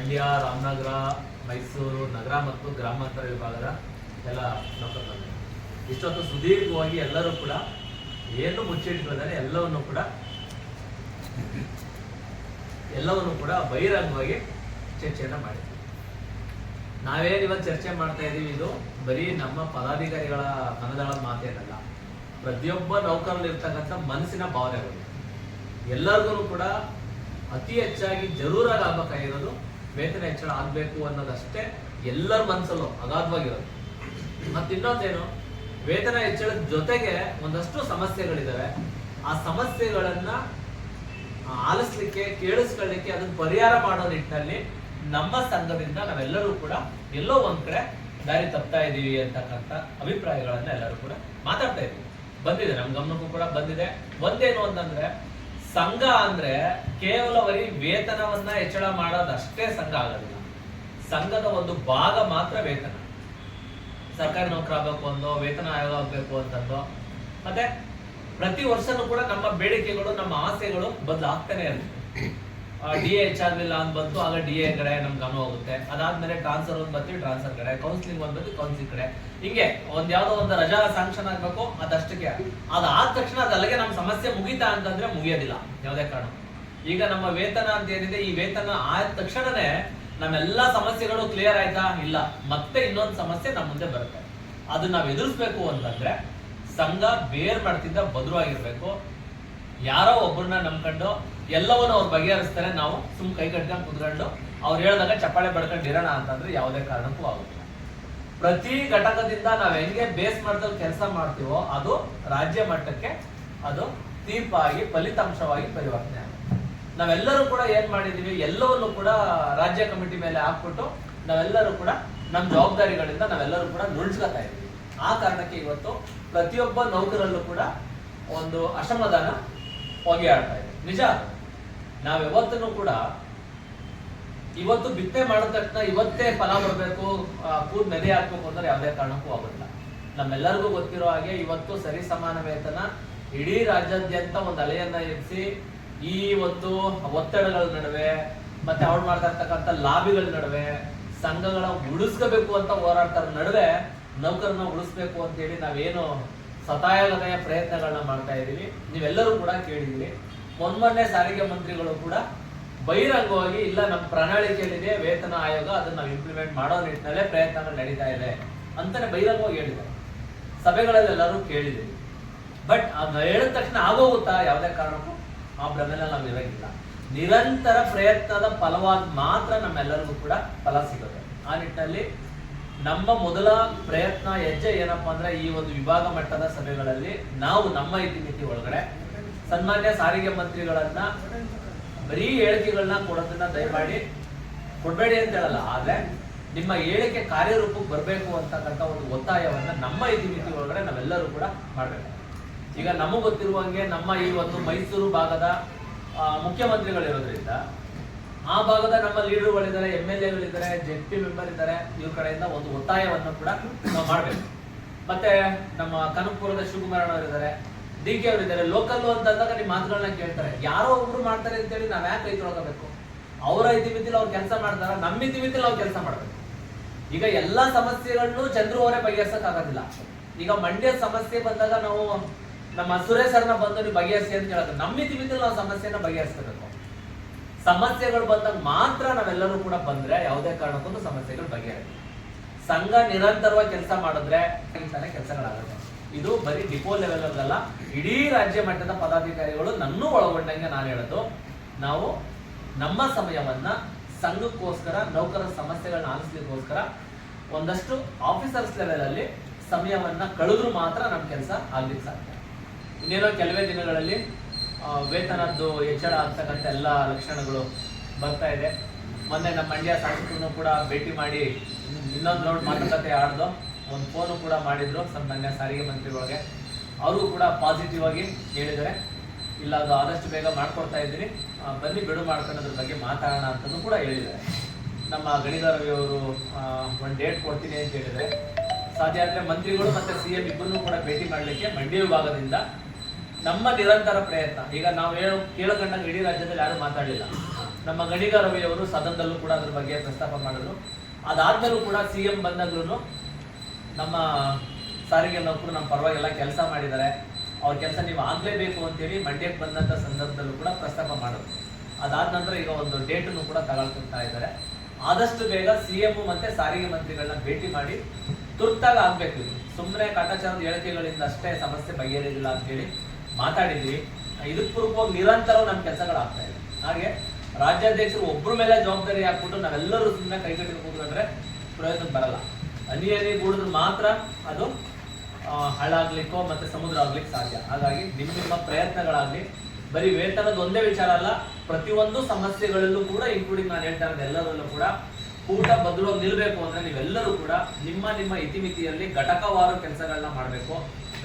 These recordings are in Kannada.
ಮಂಡ್ಯ, ರಾಮನಗರ, ಮೈಸೂರು ನಗರ ಮತ್ತು ಗ್ರಾಮಾಂತರ ವಿಭಾಗದ ಎಲ್ಲ ನೌಕರರು ಇಷ್ಟೊತ್ತು ಸುದೀರ್ಘವಾಗಿ ಎಲ್ಲರೂ ಕೂಡ ಏನು ಮುಚ್ಚಿಟ್ಟಿದ್ದಾರೆ ಎಲ್ಲವನ್ನು ಕೂಡ ಬಹಿರಂಗವಾಗಿ ಚರ್ಚೆಯನ್ನು ಮಾಡಿದ್ವಿ. ನಾವೇನು ಇವತ್ತು ಚರ್ಚೆ ಮಾಡ್ತಾ ಇದ್ದೀವಿ, ಇದು ಬರೀ ನಮ್ಮ ಪದಾಧಿಕಾರಿಗಳ ಮನದಾಳದ ಮಾತೇನಲ್ಲ, ಪ್ರತಿಯೊಬ್ಬ ನೌಕರಲ್ಲಿರ್ತಕ್ಕಂಥ ಮನಸ್ಸಿನ ಭಾವನೆಗಳು. ಎಲ್ಲರಿಗೂ ಕೂಡ ಅತಿ ಹೆಚ್ಚಾಗಿ ಜರೂರಾಗಿ ಆಗ್ಬೇಕಾಗಿರೋದು ವೇತನ ಹೆಚ್ಚಳ ಆಗಬೇಕು ಅನ್ನೋದಷ್ಟೇ ಎಲ್ಲರ ಮನಸ್ಸಲ್ಲೂ ಅಗಾಧವಾಗಿರೋದು. ಮತ್ತು ಇನ್ನೊಂದೇನು, ವೇತನ ಹೆಚ್ಚಳದ ಜೊತೆಗೆ ಒಂದಷ್ಟು ಸಮಸ್ಯೆಗಳಿದ್ದಾವೆ. ಆ ಸಮಸ್ಯೆಗಳನ್ನ ಆಲಿಸ್ಲಿಕ್ಕೆ, ಕೇಳಿಸ್ಕೊಳ್ಳಿಕ್ಕೆ, ಅದನ್ನ ಪರಿಹಾರ ಮಾಡೋ ನಿಟ್ಟಿನಲ್ಲಿ ನಮ್ಮ ಸಂಘದಿಂದ ನಾವೆಲ್ಲರೂ ಕೂಡ ಎಲ್ಲೋ ಒಂದ್ ಕಡೆ ದಾರಿ ತಪ್ತಾ ಇದೀವಿ ಅಂತಕ್ಕಂಥ ಅಭಿಪ್ರಾಯಗಳನ್ನ ಎಲ್ಲರೂ ಕೂಡ ಮಾತಾಡ್ತಾ ಇದ್ದೀವಿ. ಬಂದಿದೆ, ನಮ್ಮ ಗಮನಕ್ಕೂ ಕೂಡ ಬಂದಿದೆ. ಒಂದೇನು ಅಂತಂದ್ರೆ, ಸಂಘ ಅಂದ್ರೆ ಕೇವಲ ಬರೀ ವೇತನವನ್ನ ಹೆಚ್ಚಳ ಮಾಡೋದಷ್ಟೇ ಸಂಘ ಆಗೋದಿಲ್ಲ. ಸಂಘದ ಒಂದು ಭಾಗ ಮಾತ್ರ ವೇತನ. ಸರ್ಕಾರಿ ನೌಕರ ಆಗಬೇಕು ಅಂದೋ, ವೇತನ ಆಯೋಗ ಆಗಬೇಕು ಅಂತಂದೋ, ಮತ್ತೆ ಪ್ರತಿ ವರ್ಷನೂ ಕೂಡ ನಮ್ಮ ಬೇಡಿಕೆಗಳು, ನಮ್ಮ ಆಸೆಗಳು ಬದಲಾಗ್ತಾನೆ ಇರುತ್ತೆ. ಡಿ ಎ ಹೆಚ್ಚಾಗ್ಲಿಲ್ಲ ಅಂತ ಬಂತು, ಆಗ ಡಿ ಎ ಕಡೆ ನಮ್ ಗಮನ ಹೋಗುತ್ತೆ. ಅದಾದ್ಮೇಲೆ ಟ್ರಾನ್ಸ್ಫರ್ ಒಂದ್ ಬರ್ತೀವಿ, ಟ್ರಾನ್ಸ್ಫರ್ ಕಡೆ, ಕೌನ್ಸಿಲಿಂಗ್ ಒಂದ್ ಬರ್ತೀವಿ, ಕೌನ್ಸಿಲಿಂಗ್ ಕಡೆ. ಹಿಂಗೆ ಯಾವ್ದೋ ಒಂದು ರಜಾ ಸ್ಯಾಂಕ್ಷನ್ ಆಗ್ಬೇಕು, ಅದಷ್ಟಕ್ಕೆ ಅದಾದ ತಕ್ಷಣ ಅದಲ್ಲಿಗೆ ನಮ್ಮ ಸಮಸ್ಯೆ ಮುಗಿತಾ ಅಂತಂದ್ರೆ ಮುಗಿಯೋದಿಲ್ಲ ಯಾವುದೇ ಕಾರಣ. ಈಗ ನಮ್ಮ ವೇತನ ಅಂತ ಏನಿದೆ, ಈ ವೇತನ ಆದ ತಕ್ಷಣನೇ ನಮ್ಮೆಲ್ಲಾ ಸಮಸ್ಯೆಗಳು ಕ್ಲಿಯರ್ ಆಯ್ತಾ? ಇಲ್ಲ, ಮತ್ತೆ ಇನ್ನೊಂದು ಸಮಸ್ಯೆ ನಮ್ಮ ಮುಂದೆ ಬರುತ್ತೆ. ಅದನ್ನ ನಾವ್ ಎದುರಿಸ್ಬೇಕು ಅಂತಂದ್ರೆ ಸಂಘ ಬೇರ್ ಮಾಡ್ತಿದ್ದ ಭದ್ರವಾಗಿರ್ಬೇಕು. ಯಾರೋ ಒಬ್ಬರನ್ನ ನಂಬ್ಕೊಂಡು ಎಲ್ಲವನ್ನೂ ಅವ್ರು ಬಗೆಹರಿಸ್ತಾರೆ, ನಾವು ಸುಮ್ ಕೈ ಕಟ್ಕೊಂಡು ಕುತ್ಕೊಂಡು ಅವ್ರು ಹೇಳಿದಾಗ ಚಪ್ಪಾಳೆ ಬಡ್ಕೊಂಡು ಇರೋಣ ಅಂತಂದ್ರೆ ಯಾವುದೇ ಕಾರಣಕ್ಕೂ ಆಗುತ್ತಿಲ್ಲ. ಪ್ರತಿ ಘಟಕದಿಂದ ನಾವ್ ಹೆಂಗೆ ಬೇಸ್ ಮಟ್ಟದಲ್ಲಿ ಕೆಲಸ ಮಾಡ್ತೀವೋ ಅದು ರಾಜ್ಯ ಮಟ್ಟಕ್ಕೆ ಅದು ತೀರ್ಪಾಗಿ ಫಲಿತಾಂಶವಾಗಿ ಪರಿವರ್ತನೆ ಆಗುತ್ತೆ. ನಾವೆಲ್ಲರೂ ಕೂಡ ಏನ್ ಮಾಡಿದೀವಿ, ಎಲ್ಲವನ್ನು ಕೂಡ ರಾಜ್ಯ ಕಮಿಟಿ ಮೇಲೆ ಹಾಕ್ಬಿಟ್ಟು ನಾವೆಲ್ಲರೂ ಕೂಡ ನಮ್ಮ ಜವಾಬ್ದಾರಿಗಳಿಂದ ನಾವೆಲ್ಲರೂ ಕೂಡ ನುಳ್ಸ್ಕೊತಾ ಇದ್ದೀವಿ. ಆ ಕಾರಣಕ್ಕೆ ಇವತ್ತು ಪ್ರತಿಯೊಬ್ಬ ನೌಕರಲ್ಲೂ ಕೂಡ ಒಂದು ಅಸಮಾಧಾನ ಹೊಗೆ ಆಡ್ತಾ ಇದೆ. ನಿಜ, ನಾವ್ ಯಾವತ್ತೂ ಕೂಡ ಇವತ್ತು ಬಿತ್ತನೆ ಮಾಡಿದ ತಕ್ಷಣ ಇವತ್ತೇ ಫಲ ಬರಬೇಕು, ಕೂದ್ ಮೆದೆ ಹಾಕ್ಬೇಕು ಅಂದ್ರೆ ಯಾವುದೇ ಕಾರಣಕ್ಕೂ ಆಗೋದಿಲ್ಲ. ನಮ್ಮೆಲ್ಲರಿಗೂ ಗೊತ್ತಿರೋ ಹಾಗೆ ಇವತ್ತು ಸರಿ ಸಮಾನ ವೇತನ ಇಡೀ ರಾಜ್ಯಾದ್ಯಂತ ಒಂದು ಅಲೆಯನ್ನ ಎಬ್ಬಿಸಿ ಈ ಒಂದು ಒತ್ತಡಗಳ ನಡುವೆ ಮತ್ತೆ ಅವ್ರು ಮಾಡ್ತಾ ಇರ್ತಕ್ಕಂಥ ಲಾಬಿಗಳ ನಡುವೆ ಸಂಘಗಳ ಉಳಿಸ್ಕೋಬೇಕು ಅಂತ ಹೋರಾಡ್ತಾರ ನಡುವೆ ನೌಕರನ್ನ ಉಳಿಸ್ಬೇಕು ಅಂತ ಹೇಳಿ ನಾವೇನು ಸತಾಯಗತೆಯ ಪ್ರಯತ್ನಗಳನ್ನ ಮಾಡ್ತಾ ಇದೀವಿ. ನೀವೆಲ್ಲರೂ ಕೂಡ ಕೇಳಿದೀವಿ. ಮೊನ್ನೆ ಸಾರಿಗೆ ಮಂತ್ರಿಗಳು ಕೂಡ ಬಹಿರಂಗವಾಗಿ ಇಲ್ಲ, ನಮ್ಮ ಪ್ರಣಾಳಿಕೆಯಲ್ಲಿದೆ ವೇತನ ಆಯೋಗ, ಅದನ್ನ ನಾವು ಇಂಪ್ಲಿಮೆಂಟ್ ಮಾಡೋ ನಿಟ್ಟಿನಲ್ಲೇ ಪ್ರಯತ್ನಗಳು ನಡೀತಾ ಇದೆ ಅಂತಾನೆ ಬಹಿರಂಗವಾಗಿ ಹೇಳಿದ್ದಾರೆ. ಸಭೆಗಳಲ್ಲಿ ಎಲ್ಲರೂ ಕೇಳಿದೀವಿ. ಬಟ್ ಅದು ಹೇಳಿದ ತಕ್ಷಣ ಆಗೋಗುತ್ತಾ? ಯಾವುದೇ ಕಾರಣಕ್ಕೂ ಆ ಭ್ರಮೆಲ್ಲ ನಾವು ಇರಂಗಿಲ್ಲ. ನಿರಂತರ ಪ್ರಯತ್ನದ ಫಲವಾದ ಮಾತ್ರ ನಮ್ಮೆಲ್ಲರಿಗೂ ಕೂಡ ಫಲ ಸಿಗುತ್ತೆ. ಆ ನಿಟ್ಟಿನಲ್ಲಿ ನಮ್ಮ ಮೊದಲ ಪ್ರಯತ್ನ ಹೆಜ್ಜೆ ಏನಪ್ಪಾ ಅಂದ್ರೆ, ಈ ಒಂದು ವಿಭಾಗ ಮಟ್ಟದ ಸಭೆಗಳಲ್ಲಿ ನಾವು ನಮ್ಮ ಇತಿಮಿತಿ ಒಳಗಡೆ ಸನ್ಮಾನ್ಯ ಸಾರಿಗೆ ಮಂತ್ರಿಗಳನ್ನ ಬರೀ ಹೇಳಿಕೆಗಳನ್ನ ಕೊಡೋದನ್ನ ದಯಮಾಡಿ ಕೊಡ್ಬೇಡಿ ಅಂತ ಹೇಳಲ್ಲ, ಆದ್ರೆ ನಿಮ್ಮ ಹೇಳಿಕೆ ಕಾರ್ಯರೂಪಕ್ಕೆ ಬರಬೇಕು ಅಂತಕ್ಕಂಥ ಒಂದು ಒತ್ತಾಯವನ್ನ ನಮ್ಮ ಇತಿಮಿತಿ ಒಳಗಡೆ ನಾವೆಲ್ಲರೂ ಕೂಡ ಮಾಡ್ಬೇಕು. ಈಗ ನಮಗೆ ಗೊತ್ತಿರುವಂಗೆ ನಮ್ಮ ಈ ಒಂದು ಮೈಸೂರು ಭಾಗದ ಮುಖ್ಯಮಂತ್ರಿಗಳಿರೋದ್ರಿಂದ ಆ ಭಾಗದ ನಮ್ಮ ಲೀಡರ್ಗಳಿದ್ದಾರೆ, MLA-ಗಳಿದ್ದಾರೆ, JP ಮೆಂಬರ್ ಇದ್ದಾರೆ, ಇವ್ರ ಕಡೆಯಿಂದ ಒಂದು ಒತ್ತಾಯವನ್ನು ಕೂಡ ನಾವು ಮಾಡ್ಬೇಕು. ಮತ್ತೆ ನಮ್ಮ ಕನಕಪುರದ ಶಿವಕುಮಾರಣ್ಣವರಿದ್ದಾರೆ, DK ಅವರಿದ್ದಾರೆ. ಲೋಕಲ್ ಅಂತಂದಾಗ ನಿಮ್ಮ ಮಾತುಗಳನ್ನ ಕೇಳ್ತಾರೆ. ಯಾರೋ ಒಬ್ರು ಮಾಡ್ತಾರೆ ಅಂತೇಳಿ ನಾವ್ ಯಾಕೆ ಕೈ ತೊಳ್ಕೋಬೇಕು? ಅವರ ಇತಿಮಿತಿಲಿ ಅವ್ರು ಕೆಲಸ ಮಾಡ್ತಾರ, ನಮ್ಮ ಇತಿಮಿತಿಲಿ ನಾವು ಕೆಲಸ ಮಾಡ್ಬೇಕು. ಈಗ ಎಲ್ಲಾ ಸಮಸ್ಯೆಗಳನ್ನು ಚಂದ್ರು ಅವರೇ ಬಗೆಹರಿಸಕ್ ಆಗೋದಿಲ್ಲ. ಈಗ ಮಂಡ್ಯದ ಸಮಸ್ಯೆ ಬಂದಾಗ ನಾವು ನಮ್ಮ ಸುರೇಶ್ ಸರ್ನ ಬಂದು ನೀವು ಬಗೆಹರಿಸಿ ಅಂತ ಹೇಳೋದು, ನಮ್ಮ ಇತಿಮಿತಿಲಿ ನಾವು ಸಮಸ್ಯೆನ ಬಗೆಹರಿಸಬೇಕು. ಸಮಸ್ಯೆಗಳು ಬಂದಾಗ ಮಾತ್ರ ನಾವೆಲ್ಲರೂ ಕೂಡ ಬಂದ್ರೆ ಯಾವುದೇ ಕಾರಣಕ್ಕೂ ಸಮಸ್ಯೆಗಳು ಬಗೆಹರಿಲ್ಲ. ಸಂಘ ನಿರಂತರವಾಗಿ ಕೆಲಸ ಮಾಡಿದ್ರೆ ಇಂತಾನೆ ಕೆಲಸಗಳಾಗುತ್ತೆ. ಇದು ಬರೀ ಡಿಪೋ ಲೆವೆಲ್ ಅಲ್ಲ, ಇಡೀ ರಾಜ್ಯ ಮಟ್ಟದ ಪದಾಧಿಕಾರಿಗಳು ನನ್ನೂ ಒಳಗೊಂಡಂಗೆ ನಾನು ಹೇಳೋದು, ನಾವು ನಮ್ಮ ಸಮಯವನ್ನ ಸಂಘಕ್ಕೋಸ್ಕರ, ನೌಕರರ ಸಮಸ್ಯೆಗಳನ್ನ ಆಲಿಸ್ಲಿಕ್ಕೋಸ್ಕರ ಒಂದಷ್ಟು ಆಫೀಸರ್ಸ್ ಲೆವೆಲ್ ಅಲ್ಲಿ ಸಮಯವನ್ನ ಕಳೆದ್ರು ಮಾತ್ರ ನಮ್ಮ ಕೆಲಸ ಆಗ್ಲಿಕ್ಕೆ ಸಾಧ್ಯ. ಇನ್ನೇನೋ ಕೆಲವೇ ದಿನಗಳಲ್ಲಿ ವೇತನದ್ದು ಹೆಚ್ಚಳ ಆಗ್ತಕ್ಕಂಥ ಎಲ್ಲ ಲಕ್ಷಣಗಳು ಬರ್ತಾ ಇದೆ. ಮೊನ್ನೆ ನಮ್ಮ ಮಂಡ್ಯ ಶಾಸಕರನ್ನು ಕೂಡ ಭೇಟಿ ಮಾಡಿ ಇನ್ನೊಂದು ರೌಂಡ್ ಮಾತುಕತೆ ಆಡ್ದು, ಒಂದು ಫೋನು ಕೂಡ ಮಾಡಿದ್ರು ಸನ್ಮಾನ್ಯ ಸಾರಿಗೆ ಮಂತ್ರಿಗಳಿಗೆ. ಅವರು ಕೂಡ ಪಾಸಿಟಿವ್ ಆಗಿ ಹೇಳಿದ್ದಾರೆ, ಇಲ್ಲ ಅದು ಆದಷ್ಟು ಬೇಗ ಮಾಡ್ಕೊಡ್ತಾ ಇದ್ದೀನಿ, ಬನ್ನಿ ಬಿಡು ಮಾಡ್ಕೊಳ್ಳೋದ್ರ ಬಗ್ಗೆ ಮಾತಾಡೋಣ ಅಂತಲೂ ಕೂಡ ಹೇಳಿದ್ದಾರೆ. ನಮ್ಮ ಗಣಿಗಾರ ರವಿ ಅವರು ಒಂದು ಡೇಟ್ ಕೊಡ್ತೀನಿ ಅಂತ ಹೇಳಿದರೆ, ಸಾಧ್ಯ ಆದರೆ ಮಂತ್ರಿಗಳು ಮತ್ತು CM ಇಬ್ಬರನ್ನೂ ಕೂಡ ಭೇಟಿ ಮಾಡಲಿಕ್ಕೆ ಮಂಡ್ಯ ವಿಭಾಗದಿಂದ ನಮ್ಮ ನಿರಂತರ ಪ್ರಯತ್ನ. ಈಗ ನಾವು ಕೇಳಕೊಂಡಂಗೆ ಇಡೀ ರಾಜ್ಯದಲ್ಲಿ ಯಾರು ಮಾತಾಡಲಿಲ್ಲ. ನಮ್ಮ ಗಣಿಗ ರವಿ ಅವರು ಸದನದಲ್ಲೂ ಕೂಡ ಅದ್ರ ಬಗ್ಗೆ ಪ್ರಸ್ತಾಪ ಮಾಡಿದ್ರು. ಅದಾದ್ಮೇಲೂ ಕೂಡ CM ಬಂದಾಗ್ಲೂ ನಮ್ಮ ಸಾರಿಗೆ ನೌಕರು ನಮ್ಮ ಪರವಾಗೆಲ್ಲ ಕೆಲಸ ಮಾಡಿದ್ದಾರೆ, ಅವ್ರ ಕೆಲಸ ನೀವು ಆಗ್ಲೇಬೇಕು ಅಂತೇಳಿ ಮಂಡ್ಯಕ್ಕೆ ಬಂದಂತ ಸಂದರ್ಭದಲ್ಲೂ ಕೂಡ ಪ್ರಸ್ತಾಪ ಮಾಡಿದ್ರು. ಅದಾದ ನಂತರ ಈಗ ಒಂದು ಡೇಟನ್ನು ಕೂಡ ತಗೊಳ್ತಾ ಇದ್ದಾರೆ. ಆದಷ್ಟು ಬೇಗ CM ಮತ್ತೆ ಸಾರಿಗೆ ಮಂತ್ರಿಗಳನ್ನ ಭೇಟಿ ಮಾಡಿ ತುರ್ತಾಗಿ ಆಗ್ಬೇಕು. ಸುಮ್ಮನೆ ಕಾಟಾಚಾರದ ಹೇಳಿಕೆಗಳಿಂದ ಅಷ್ಟೇ ಸಮಸ್ಯೆ ಬಗೆಹರಿದಿಲ್ಲ ಅಂತೇಳಿ ಮಾತಾಡಿದ್ವಿ. ಇದಕ್ಕೆ ಪೂರ್ವಕವಾಗಿ ನಿರಂತರವಾಗಿ ನಮ್ಮ ಕೆಲಸಗಳಾಗ್ತಾ ಇದೆ. ಹಾಗೆ ರಾಜ್ಯಾಧ್ಯಕ್ಷರು ಒಬ್ಬರ ಮೇಲೆ ಜವಾಬ್ದಾರಿ ಹಾಕ್ಬಿಟ್ಟು ನಾವೆಲ್ಲರೂ ಸುಮ್ಮನೆ ಕೈಕಟ್ಟಿ ಕೂತ್ಕೊಂಡ್ರೆ ಪ್ರಯೋಜನ ಬರಲ್ಲ. ಹನಿ ಗೂಡಿದ್ರೆ ಮಾತ್ರ ಅದು ಹಾಳಾಗ್ಲಿಕ್ಕೋ ಮತ್ತೆ ಸಮುದ್ರ ಆಗ್ಲಿಕ್ಕೆ ಸಾಧ್ಯ. ಹಾಗಾಗಿ ನಿಮ್ಮ ಪ್ರಯತ್ನಗಳಾಗ್ಲಿ, ಬರೀ ವೇತನದ ಒಂದೇ ವಿಚಾರ ಅಲ್ಲ, ಪ್ರತಿಯೊಂದು ಸಮಸ್ಯೆಗಳಲ್ಲೂ ಕೂಡ ಇನ್ಕ್ಲೂಡಿಂಗ್ ನಾನು ಹೇಳ್ತಾ ಇರೋದು ಎಲ್ಲರಲ್ಲೂ ಕೂಡ ಕೂಟ ಬದಲಾಗಿ ನಿಲ್ಬೇಕು ಅಂದ್ರೆ ನೀವೆಲ್ಲರೂ ಕೂಡ ನಿಮ್ಮ ಇತಿಮಿತಿಯಲ್ಲಿ ಘಟಕವಾರು ಕೆಲಸಗಳನ್ನ ಮಾಡಬೇಕು.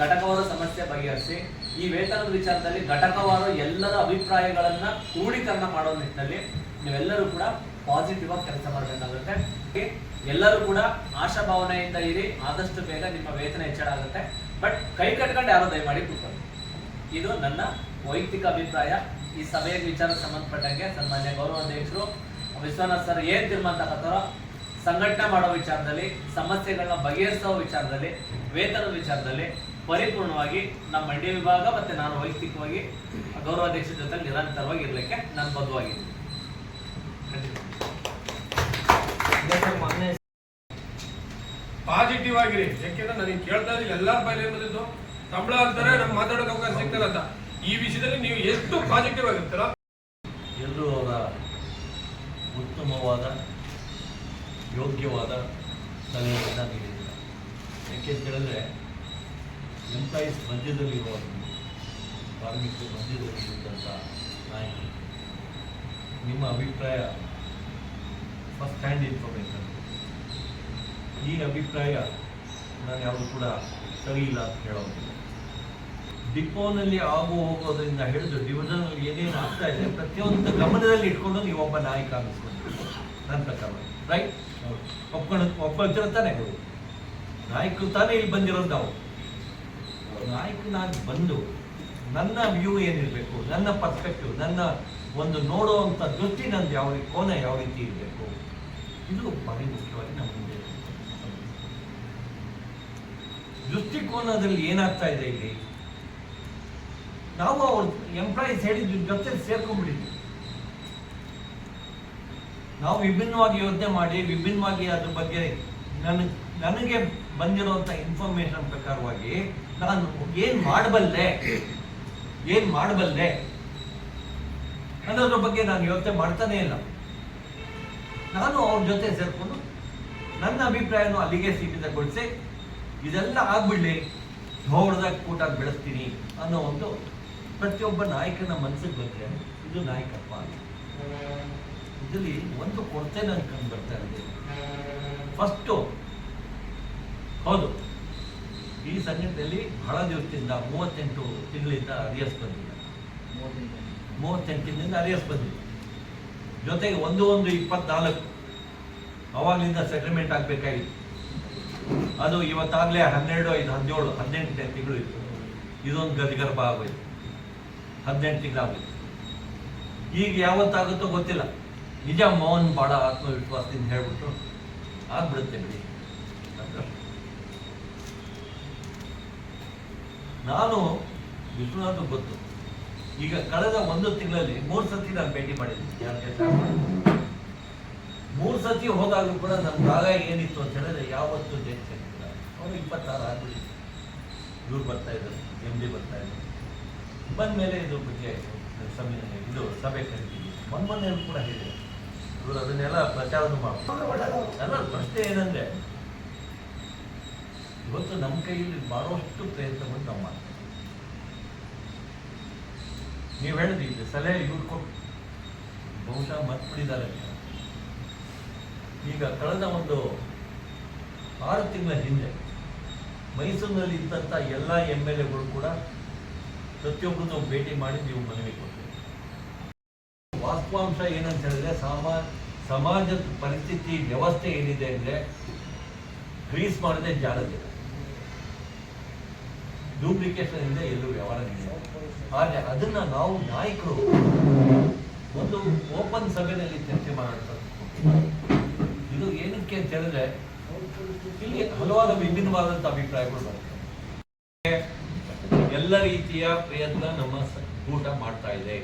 ಘಟಕವಾರು ಸಮಸ್ಯೆ ಬಗೆಹರಿಸಿ ಈ ವೇತನದ ವಿಚಾರದಲ್ಲಿ ಘಟಕವಾರು ಎಲ್ಲರ ಅಭಿಪ್ರಾಯಗಳನ್ನ ಕ್ರೋಢೀಕರಣ ಮಾಡೋ ನಿಟ್ಟಿನಲ್ಲಿ ನೀವೆಲ್ಲರೂ ಕೂಡ ಪಾಸಿಟಿವ್ ಆಗಿ ಕೆಲಸ ಮಾಡಬೇಕಾಗುತ್ತೆ. ಎಲ್ಲರೂ ಕೂಡ ಆಶಾಭಾವನೆಯಿಂದ ಇರಿ. ಆದಷ್ಟು ಬೇಗ ನಿಮ್ಮ ವೇತನ ಹೆಚ್ಚಳ ಆಗುತ್ತೆ. ಬಟ್ ಕೈ ಕಟ್ಕೊಂಡು ಯಾರೋ ದಯಮಾಡಿ ಕೂತ್ಕೊಳ್ಳಿ. ಇದು ನನ್ನ ವೈಯಕ್ತಿಕ ಅಭಿಪ್ರಾಯ. ಈ ಸಭೆಯ ವಿಚಾರಕ್ಕೆ ಸಂಬಂಧಪಟ್ಟಂಗೆ ಸನ್ಮಾನ್ಯ ಗೌರವಾಧ್ಯಕ್ಷರು ವಿಶ್ವನಾಥ್ ಸರ್ ಏನ್ ತೀರ್ಮಾನ ತಗೋತಾರೋ ಸಂಘಟನೆ ಮಾಡೋ ವಿಚಾರದಲ್ಲಿ, ಸಮಸ್ಯೆಗಳನ್ನ ಬಗೆಹರಿಸೋ ವಿಚಾರದಲ್ಲಿ, ವೇತನದ ವಿಚಾರದಲ್ಲಿ ಪರಿಪೂರ್ಣವಾಗಿ ನಮ್ಮ ಮಂಡ್ಯ ವಿಭಾಗ ಮತ್ತೆ ನಾನು ವೈಯಕ್ತಿಕವಾಗಿ ಗೌರವಾಧ್ಯಕ್ಷರ ಜೊತೆ ನಿರಂತರವಾಗಿ ಇರ್ಲಿಕ್ಕೆ ನಾನು ಬದ್ಧವಾಗಿದ್ದೀನಿ. ಪಾಸಿಟಿವ್ ಆಗಿರಿ. ಯಾಕೆಂದ್ರೆ ನನಗೆ ಕೇಳ್ತಾ ಇದ್ದೀನಿ ಎಲ್ಲಾರ ಬಾಯಲ್ಲಿ ಏನ್ ಬಂದಿದ್ದು ಸಂಬಳ ಅಂತಾರೆ, ನಮ್ಗೆ ಮಾತಾಡೋಕೆ ಅವಕಾಶ ಸಿಗ್ತಲ್ಲ ಅಂತ. ಈ ವಿಷಯದಲ್ಲಿ ನೀವು ಎಷ್ಟು ಪಾಸಿಟಿವ್ ಆಗಿರ್ತೀರ. ಎಲ್ಲರೂ ಅವರ ಉತ್ತಮವಾದ ಯೋಗ್ಯವಾದ ಸಲಹೆಯನ್ನು ನೀಡಿದ್ದಾರೆ. ಯಾಕೆಂತ ಹೇಳಿದ್ರೆ ಎಂಪ್ಲಾಯೀಸ್ ಮಧ್ಯದಲ್ಲಿರುವ ಕಾರ್ಮಿಕರ ಮಧ್ಯದಲ್ಲಿರುವಂಥ ನಾಯಕರು, ನಿಮ್ಮ ಅಭಿಪ್ರಾಯ ಫಸ್ಟ್ ಹ್ಯಾಂಡ್ ಇನ್ಫಾರ್ಮೇಷನ್. ಈ ಅಭಿಪ್ರಾಯ ನಾನು ಯಾವುದು ಕೂಡ ಸರಿ ಇಲ್ಲ ಅಂತ ಹೇಳೋದಿಲ್ಲ. ಡಿಪೋನಲ್ಲಿ ಹೋಗೋದ್ರಿಂದ ಹಿಡಿದು ಡಿವಿಷನಲ್ಲಿ ಏನೇನು ಆಗ್ತಾ ಇದೆ ಪ್ರತಿಯೊಂದು ಗಮನದಲ್ಲಿ ಇಟ್ಕೊಂಡು ನೀವು ಒಬ್ಬ ನಾಯಕ ಅನ್ನಿಸ್ಕೊಂಡು ನನ್ನ ಪ್ರಕಾರ ರೈಟ್ ಒಪ್ಕೊಳ್ತಿರೋ ತಾನೆ. ನಾಯಕರು ತಾನೇ ಇಲ್ಲಿ ಬಂದಿರೋದು. ನಾವು ನಾಯಕನಾಗಿ ಬಂದು ನನ್ನ ವ್ಯೂ ಏನಿರಬೇಕು, ನನ್ನ ಪರ್ಸ್ಪೆಕ್ಟಿವ್, ನನ್ನ ಒಂದು ನೋಡುವಂಥ ದೃಷ್ಟಿ ನಂದು ಯಾವ ಕೋನ ಯಾವ ರೀತಿ ಇರಬೇಕು, ಇದು ಭಾರಿ ಮುಖ್ಯವಾಗಿ ನಮ್ಮ ಮುಂದೆ ದೃಷ್ಟಿಕೋನದಲ್ಲಿ ಏನಾಗ್ತಾ ಇದೆ. ಇಲ್ಲಿ ನಾವು ಅವ್ರ ಎಂಪ್ಲಾಯೀಸ್ ಹೇಳಿದ ಜೊತೆ ಸೇರ್ಕೊಂಡ್ಬಿಟ್ಟಿದ್ವಿ. ನಾವು ವಿಭಿನ್ನವಾಗಿ ಯೋಚನೆ ಮಾಡಿ ವಿಭಿನ್ನವಾಗಿ ಅದ್ರ ಬಗ್ಗೆ ನನಗೆ ಬಂದಿರುವಂಥ ಇನ್ಫಾರ್ಮೇಶನ್ ಪ್ರಕಾರವಾಗಿ ನಾನು ಏನ್ ಮಾಡಬಲ್ಲೆ ಅನ್ನೋದ್ರ ಬಗ್ಗೆ ನಾನು ಯೋಚನೆ ಮಾಡ್ತಾನೆ ಇಲ್ಲ. ನಾನು ಅವ್ರ ಜೊತೆ ಸೇರ್ಕೊಂಡು ನನ್ನ ಅಭಿಪ್ರಾಯನೂ ಅಲ್ಲಿಗೆ ಸೀಮಿತಗೊಳಿಸಿ ಇದೆಲ್ಲ ಆಗ್ಬಿಡ್ಲಿ, ನೋಡ್ದಾಗ ಕೂಟ ಬೆಳೆಸ್ತೀನಿ ಅನ್ನೋ ಒಂದು ಪ್ರತಿಯೊಬ್ಬ ನಾಯಕನ ಮನಸ್ಸಿಗೆ ಬಂದರೆ ಇದು ನಾಯಕತ್ವ. ಇದರಲ್ಲಿ ಒಂದು ಕೊರತೆ ನನಗೆ ಕಂಡು ಬರ್ತಾ ಇರೋದು. ಫಸ್ಟು ಹೌದು, ಈ ಸಂಘಟನೆಯಲ್ಲಿ ಬಹಳ ದಿವಸದಿಂದ 38 ತಿಂಗಳಿಂದ ಅರಿಯಸ್ ಬಂದಿದೆ. 38 ತಿಂಗಳಿಂದ ಅರಿಯಸ್ ಬಂದಿದೆ. ಜೊತೆಗೆ ಒಂದು 24 ಅವಾಗಲಿಂದ ಸೆಟಲ್ಮೆಂಟ್ ಆಗಬೇಕಾಗಿತ್ತು. ಅದು ಇವತ್ತಾಗಲೇ 12, 17, 18ನೇ ತಿಂಗಳು ಇತ್ತು. ಇದೊಂದು ಗದಿಗರ್ಭ ಆಗೋಯ್ತು. 18 ತಿಂಗಳಾಗೋಯ್ತು. ಈಗ ಯಾವತ್ತಾಗುತ್ತೋ ಗೊತ್ತಿಲ್ಲ. ನಿಜ ಮೋಹನ್ ಭಾಳ ಆತ್ಮವಿಶ್ವಾಸದಿಂದ ಹೇಳ್ಬಿಟ್ಟು ಆಗ್ಬಿಡುತ್ತೆ ಬಿಡಿ. ನಾನು ವಿಶ್ವನಾಥ್ ಗೊತ್ತು. ಈಗ ಕಳೆದ 1 ತಿಂಗಳಲ್ಲಿ 3 ಸತಿ ನಾನು ಭೇಟಿ ಮಾಡಿದ್ದೀನಿ. 3 ಸತಿ ಹೋದಾಗಲೂ ಕೂಡ ನನ್ನ ಭಾಗ ಏನಿತ್ತು ಅಂತ ಹೇಳಿದ್ರೆ ಯಾವತ್ತೂ ಡೇಟ್ ಸಿಕ್ಕಿಲ್ಲ. ಅವರು 26 ಆಗ್ಬಿಡಿ. ಇವ್ರು ಬರ್ತಾ ಇದ್ದಾರೆ, MD ಬರ್ತಾ ಇದ್ದಾರೆ. ಬಂದ ಮೇಲೆ ಇದ್ರ ಬಗ್ಗೆ ಇದು ಸಭೆ ಕರಿತೀವಿ. ಮೊನ್ನೆ ಕೂಡ ಹೇಳಿದೆ. ಇವರು ಅದನ್ನೆಲ್ಲ ಪ್ರಚಾರನೂ ಮಾಡ್ತಾರೆ. ಎಲ್ಲ ಪ್ರಶ್ನೆ ಏನಂದ್ರೆ ಇವತ್ತು ನಮ್ಮ ಕೈಯಲ್ಲಿ ಮಾಡುವಷ್ಟು ಪ್ರಯತ್ನವನ್ನು ನಾವು ಮಾಡ್ತೀವಿ. ನೀವು ಹೇಳಿದ್ರಿ ಇದು ಸಲಹೆ ಇವ್ರು ಕೊಟ್ಟು ಬಹುಶಃ ಮರ್ತ್ಬಿಟ್ಟಿದ್ದಾರೆ. ಈಗ ಕಳೆದ ಒಂದು 6 ತಿಂಗಳ ಹಿಂದೆ ಮೈಸೂರಿನಲ್ಲಿ ಇದ್ದಂಥ ಎಲ್ಲ MLAಗಳು ಕೂಡ ಪ್ರತಿಯೊಬ್ಬರನ್ನು ಭೇಟಿ ಮಾಡಿ ನೀವು ಮನವಿ ಕೊಡ್ತೀವಿ. ವಾಸ್ತವಾಂಶ ಏನಂತ ಹೇಳಿದ್ರೆ ಸಮಾಜದ ಪರಿಸ್ಥಿತಿ ವ್ಯವಸ್ಥೆ ಏನಿದೆ ಅಂದರೆ ಗ್ರೀಸ್ ಮಾಡದೆ ಜಾರದೆ, ಡೂಪ್ಲಿಕೇಶನ್ ಇಂದ ಎಲ್ಲೂ ವ್ಯವಹಾರ ನಡೆಯುತ್ತೆ. ಆದರೆ ಅದನ್ನ ನಾವು ನಾಯಕರು ಒಂದು ಓಪನ್ ಸಭೆಯಲ್ಲಿ ಚರ್ಚೆ ಮಾಡುವಂಥದ್ದು. ಇದು ಏನಕ್ಕೆ ಅಂತ ಹೇಳಿದ್ರೆ ಇಲ್ಲಿ ಹಲವಾರು ವಿಭಿನ್ನವಾದಂಥ ಅಭಿಪ್ರಾಯಗಳು ಬರ್ತವೆ. ಎಲ್ಲ ರೀತಿಯ ಪ್ರಯತ್ನ ನಮ್ಮ ಒಕ್ಕೂಟ ಮಾಡ್ತಾ ಇದೆ.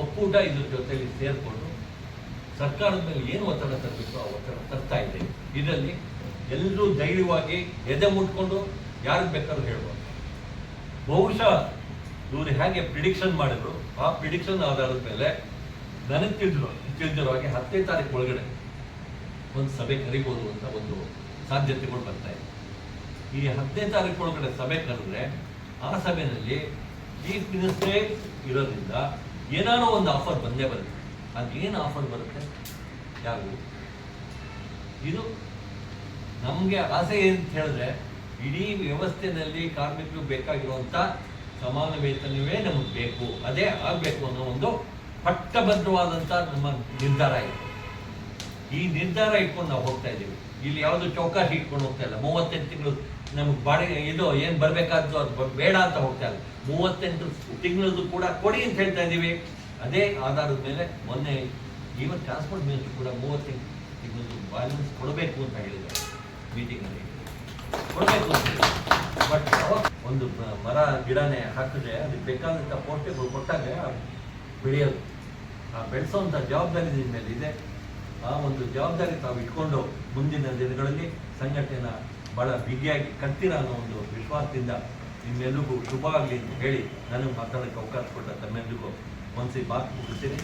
ಒಕ್ಕೂಟ ಇದ್ರ ಜೊತೆಲಿ ಸೇರಿಕೊಂಡು ಸರ್ಕಾರದ ಮೇಲೆ ಏನು ಒತ್ತಡ ತರಬೇಕು ಆ ಒತ್ತಡ ತರ್ತಾ ಇದೆ. ಇದರಲ್ಲಿ ಎಲ್ಲರೂ ಧೈರ್ಯವಾಗಿ ಎದೆ ಮುಟ್ಕೊಂಡು ಯಾರಿಗೆ ಬೇಕಾದ್ರೂ ಹೇಳ್ಬೋದು. ಬಹುಶಃ ಇವರು ಹೇಗೆ ಪ್ರಿಡಿಕ್ಷನ್ ಮಾಡಿದ್ರು ಆ ಪ್ರಿಡಿಕ್ಷನ್ ಆಧಾರದ ಮೇಲೆ ನನಗೆ ತಿಳಿದಿರೋ ಹಾಗೆ 10ನೇ ತಾರೀಕು ಒಳಗಡೆ ಒಂದು ಸಭೆ ಕರಿಬೋದು ಅಂತ ಒಂದು ಸಾಧ್ಯತೆಗಳು ಬರ್ತಾ ಇದೆ. ಈ 10ನೇ ತಾರೀಕು ಒಳಗಡೆ ಸಭೆ ಕರೆದ್ರೆ ಆ ಸಭೆಯಲ್ಲಿ ಚೀಫ್ ಮಿನಿಸ್ಟ್ರೇ ಇರೋದ್ರಿಂದ ಏನಾರೋ ಒಂದು ಆಫರ್ ಬಂದೇ ಬರುತ್ತೆ. ಅದೇನು ಆಫರ್ ಬರುತ್ತೆ ಯಾರು ಇದು ನಮಗೆ ಆಸೆ ಏನಂತ ಹೇಳಿದ್ರೆ ಇಡೀ ವ್ಯವಸ್ಥೆಯಲ್ಲಿ ಕಾರ್ಮಿಕರು ಬೇಕಾಗಿರುವಂಥ ಸಮಾನ ವೇತನವೇ ನಮಗೆ ಬೇಕು, ಅದೇ ಆಗಬೇಕು ಅನ್ನೋ ಒಂದು ಪಟ್ಟಭದ್ರವಾದಂಥ ನಮ್ಮ ನಿರ್ಧಾರ ಇದೆ. ಈ ನಿರ್ಧಾರ ಇಟ್ಕೊಂಡು ನಾವು ಹೋಗ್ತಾ ಇದ್ದೀವಿ. ಇಲ್ಲಿ ಯಾವುದು ಚೌಕಾಸಿ ಇಟ್ಕೊಂಡು ಹೋಗ್ತಾ ಇಲ್ಲ. 38 ತಿಂಗಳು ನಮಗೆ ಬಾಡಿಗೆ ಇದು ಏನು ಬರಬೇಕಾದ್ದು ಅದು ಬೇಡ ಅಂತ ಹೋಗ್ತಾ ಇಲ್ಲ. 38 ತಿಂಗಳದ್ದು ಕೂಡ ಕೊಡಿ ಅಂತ ಹೇಳ್ತಾ ಇದ್ದೀವಿ. ಅದೇ ಆಧಾರದ ಮೇಲೆ ಮೊನ್ನೆ ಈವನ್ ಟ್ರಾನ್ಸ್ಪೋರ್ಟ್ ಮಿನಿಸ್ಟರ್ ಕೂಡ 38 ತಿಂಗಳದ್ದು ಬ್ಯಾಲೆನ್ಸ್ ಕೊಡಬೇಕು ಅಂತ ಹೇಳಿದ್ದಾರೆ ಮೀಟಿಂಗಲ್ಲಿ. ಕೊಡಬೇಕು ಅಂತ ಬಟ್ ಒಂದು ಮರ ಗಿಡನೇ ಹಾಕಿದ್ರೆ ಅದಕ್ಕೆ ಬೇಕಾದಂಥ ಪೋಷಕಗಳು ಕೊಟ್ಟಾಗ ಬೆಳೆಯೋದು. ಆ ಬೆಳೆಸೋವಂಥ ಜವಾಬ್ದಾರಿ ನಿಮ್ಮ ಮೇಲೆ ಇದೆ. ಆ ಒಂದು ಜವಾಬ್ದಾರಿ ತಾವು ಇಟ್ಕೊಂಡು ಮುಂದಿನ ದಿನಗಳಲ್ಲಿ ಸಂಘಟನೆನ ಭಾಳ ಬಿಗಿಯಾಗಿ ಕಟ್ತೀರ ಅನ್ನೋ ಒಂದು ವಿಶ್ವಾಸದಿಂದ ನಿಮ್ಮೆಲ್ಲರಿಗೂ ಶುಭ ಆಗಲಿ ಅಂತ ಹೇಳಿ ನನಗೆ ಮಾತಾಡೋಕ್ಕೆ ಅವಕಾಶ ಕೊಟ್ಟ ತಮ್ಮೆಲ್ಲರಿಗೂ ಮನಸ್ಸಿಗೆ ಮಾತು ಮುಗಿಸ್ತೀನಿ.